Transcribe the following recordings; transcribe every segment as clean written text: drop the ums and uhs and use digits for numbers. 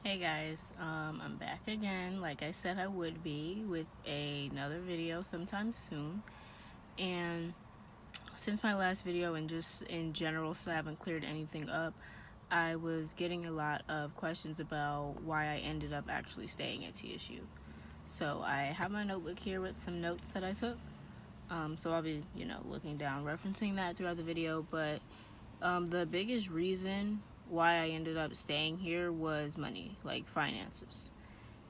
Hey guys, I'm back again, like I said I would be, with another video sometime soon. And since my last video and just in general, so I haven't cleared anything up, I was getting a lot of questions about why I ended up actually staying at TSU. So I have my notebook here with some notes that I took. So I'll be, looking down, referencing that throughout the video. But the biggest reason why I ended up staying here was money, like finances.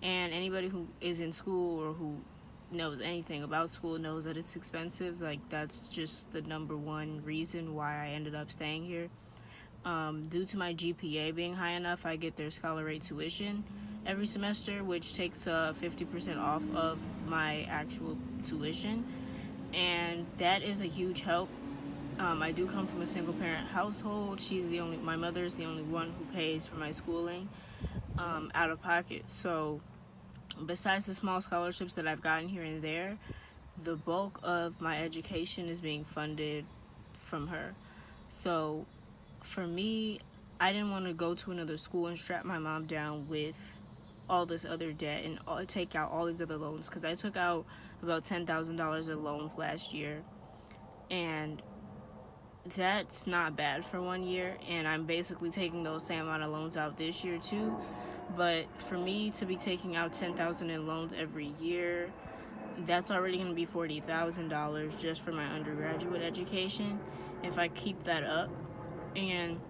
And anybody who is in school or who knows anything about school knows that it's expensive. Like, that's just the number one reason why I ended up staying here. Due to my GPA being high enough, I get their scholar rate tuition every semester, which takes 50% off of my actual tuition. And that is a huge help. I do come from a single parent household. My mother is the only one who pays for my schooling out of pocket. So besides the small scholarships that I've gotten here and there, the bulk of my education is being funded from her. So for me, I didn't want to go to another school and strap my mom down with all this other debt and take out all these other loans, because I took out about $10,000 of loans last year, and that's not bad for 1 year, and I'm basically taking those same amount of loans out this year too. But for me to be taking out $10,000 in loans every year, that's already going to be $40,000 just for my undergraduate education if I keep that up. And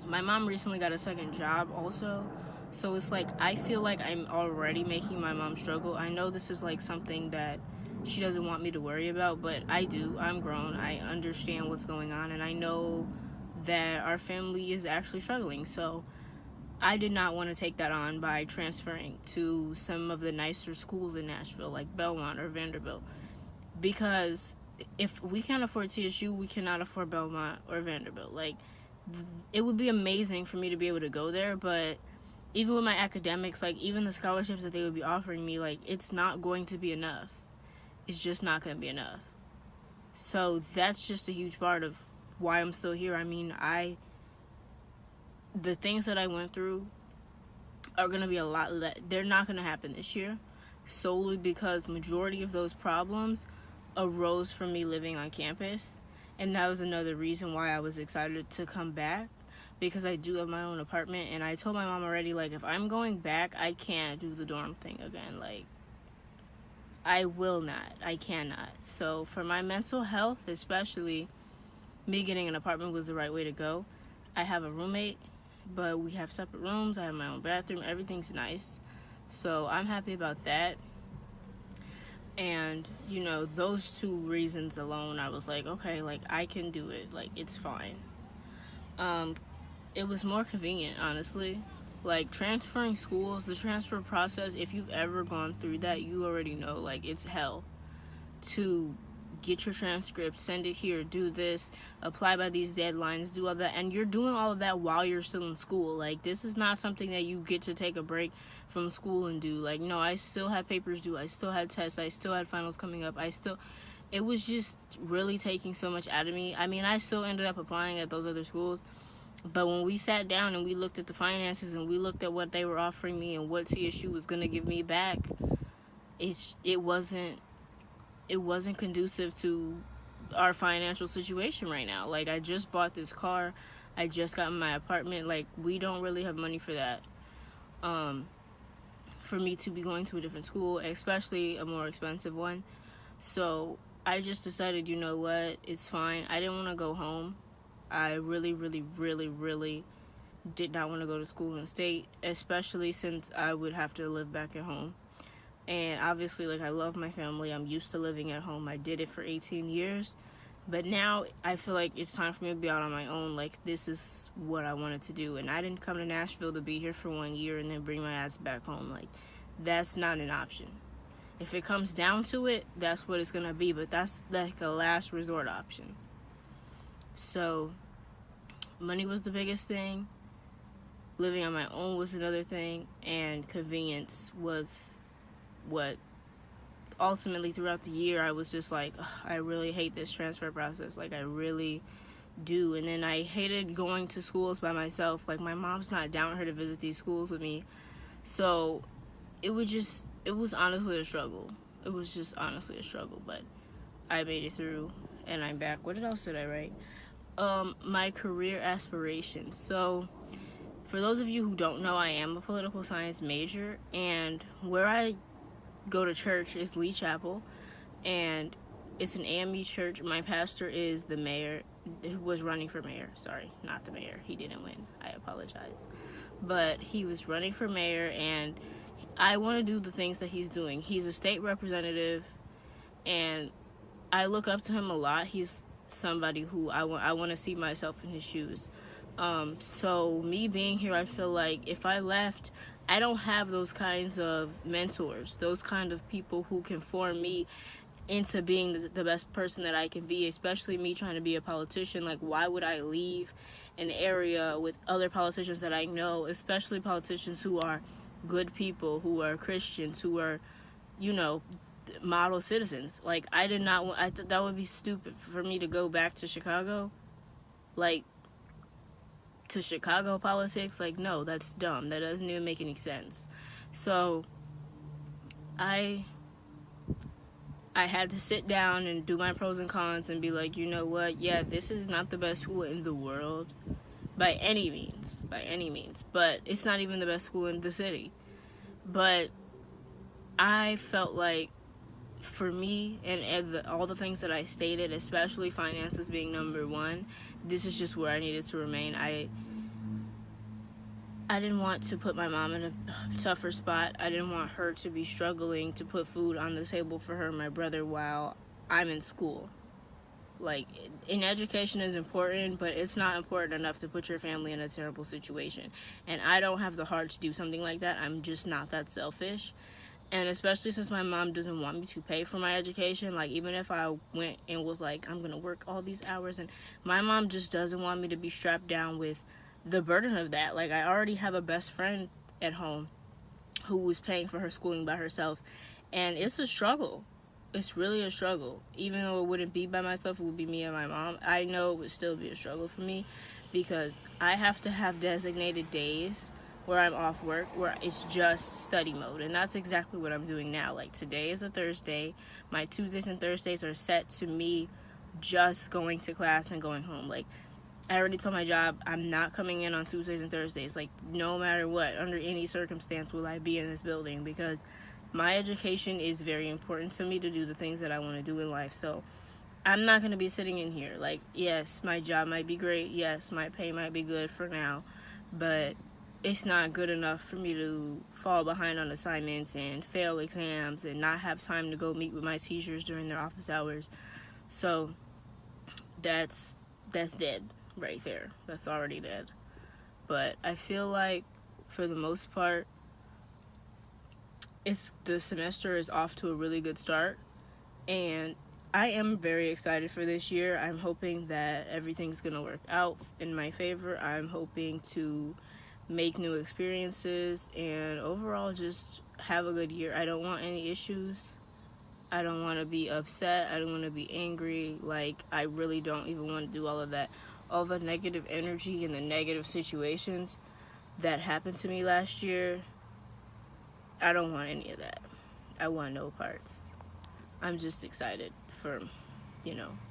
my mom recently got a second job also, so it's like I feel like I'm already making my mom struggle. I know this is like something that she doesn't want me to worry about, but I do. I'm grown. I understand what's going on, and I know that our family is actually struggling. So I did not want to take that on by transferring to some of the nicer schools in Nashville, like Belmont or Vanderbilt, because if we can't afford TSU, we cannot afford Belmont or Vanderbilt. Like, it would be amazing for me to be able to go there, but even with my academics, like, even the scholarships that they would be offering me, like, it's not going to be enough. It's just not going to be enough. So that's just a huge part of why I'm still here. I mean, the things that I went through are going to be a lot they're not going to happen this year, solely because majority of those problems arose from me living on campus. And that was another reason why I was excited to come back, because I do have my own apartment, and I told my mom already, like, if I'm going back, I can't do the dorm thing again. Like, I will not. I cannot. So for my mental health, especially, me getting an apartment was the right way to go. I have a roommate, but we have separate rooms. I have my own bathroom. Everything's nice. So I'm happy about that. And, those two reasons alone, I was like, okay, like, I can do it. Like, it's fine. It was more convenient, honestly. Like, transferring schools, the transfer process, if you've ever gone through that, you already know, like, it's hell to get your transcript, send it here, do this, apply by these deadlines, do all that. And you're doing all of that while you're still in school. Like, this is not something that you get to take a break from school and do. Like, no, I still had papers due. I still had tests. I still had finals coming up. It was just really taking so much out of me. I mean, I still ended up applying at those other schools. But when we sat down and we looked at the finances and we looked at what they were offering me and what TSU was going to give me back, it wasn't conducive to our financial situation right now. Like, I just bought this car. I just got my apartment. Like, we don't really have money for that. For me to be going to a different school, especially a more expensive one. So I just decided, you know what, it's fine. I didn't want to go home. I really, really, really, really did not want to go to school in state, especially since I would have to live back at home. And obviously, like, I love my family. I'm used to living at home. I did it for 18 years. But now I feel like it's time for me to be out on my own. Like, this is what I wanted to do. And I didn't come to Nashville to be here for 1 year and then bring my ass back home. Like, that's not an option. If it comes down to it, that's what it's going to be. But that's like a last resort option. So, money was the biggest thing. Living on my own was another thing. And convenience was what ultimately throughout the year I was just like, I really hate this transfer process. Like, I really do. And then I hated going to schools by myself. Like, my mom's not down here to visit these schools with me. So it was honestly a struggle. It was just honestly a struggle, but I made it through and I'm back. What else did I write? My career aspirations. So for those of you who don't know, I am a political science major, and where I go to church is Lee Chapel, and it's an AME church. My pastor is the mayor, who was running for mayor. Sorry, not the mayor. He didn't win. I apologize. But he was running for mayor, and I want to do the things that he's doing. He's a state representative, and I look up to him a lot. He's somebody who I want to see myself in his shoes. So me being here, I feel like if I left, I don't have those kinds of mentors, those kind of people who can form me into being the best person that I can be, especially me trying to be a politician. Like, why would I leave an area with other politicians that I know, especially politicians who are good people, who are Christians, who are, you know, model citizens? Like, I did not, I thought that would be stupid for me to go back to Chicago. Like, to Chicago politics, like, no, that's dumb. That doesn't even make any sense. So I had to sit down and do my pros and cons and be like, you know what, yeah, this is not the best school in the world by any means, but it's not even the best school in the city. But I felt like, for me, and all the things that I stated, especially finances being number one, this is just where I needed to remain. I didn't want to put my mom in a tougher spot. I didn't want her to be struggling to put food on the table for her and my brother while I'm in school. Like, in education is important, but it's not important enough to put your family in a terrible situation. And I don't have the heart to do something like that. I'm just not that selfish. And especially since my mom doesn't want me to pay for my education, like, even if I went and was like, I'm going to work all these hours, and my mom just doesn't want me to be strapped down with the burden of that. Like, I already have a best friend at home who was paying for her schooling by herself, and it's a struggle. It's really a struggle. Even though it wouldn't be by myself, it would be me and my mom. I know it would still be a struggle for me because I have to have designated days where I'm off work, where it's just study mode. And that's exactly what I'm doing now. Like, today is a Thursday. My Tuesdays and Thursdays are set to me just going to class and going home. Like, I already told my job I'm not coming in on Tuesdays and Thursdays. Like, no matter what, under any circumstance will I be in this building, because my education is very important to me to do the things that I want to do in life. So I'm not going to be sitting in here. Like, yes, my job might be great. Yes, my pay might be good for now. But it's not good enough for me to fall behind on assignments and fail exams and not have time to go meet with my teachers during their office hours. So that's dead right there. That's already dead. But I feel like, for the most part, the semester is off to a really good start, and I am very excited for this year. I'm hoping that everything's gonna work out in my favor. I'm hoping to make new experiences and overall just have a good year. I don't want any issues. I don't want to be upset. I don't want to be angry. Like, I really don't even want to do all of that. All the negative energy and the negative situations that happened to me last year, I don't want any of that. I want no parts. I'm just excited for,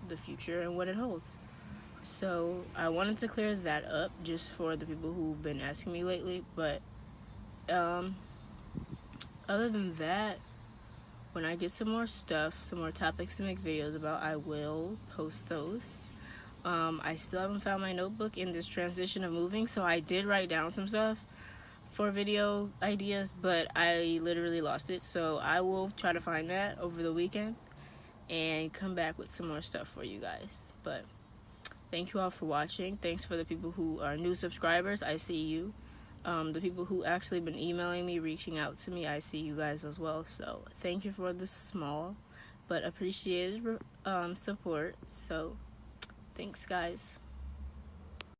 the future and what it holds. So I wanted to clear that up just for the people who've been asking me lately. But other than that, when I get some more stuff, some more topics to make videos about, I will post those. I still haven't found my notebook in this transition of moving, so I did write down some stuff for video ideas, but I literally lost it. So I will try to find that over the weekend and come back with some more stuff for you guys. But thank you all for watching. Thanks for the people who are new subscribers. I see you. The people who actually been emailing me, reaching out to me, I see you guys as well. So thank you for the small but appreciated support. So thanks, guys.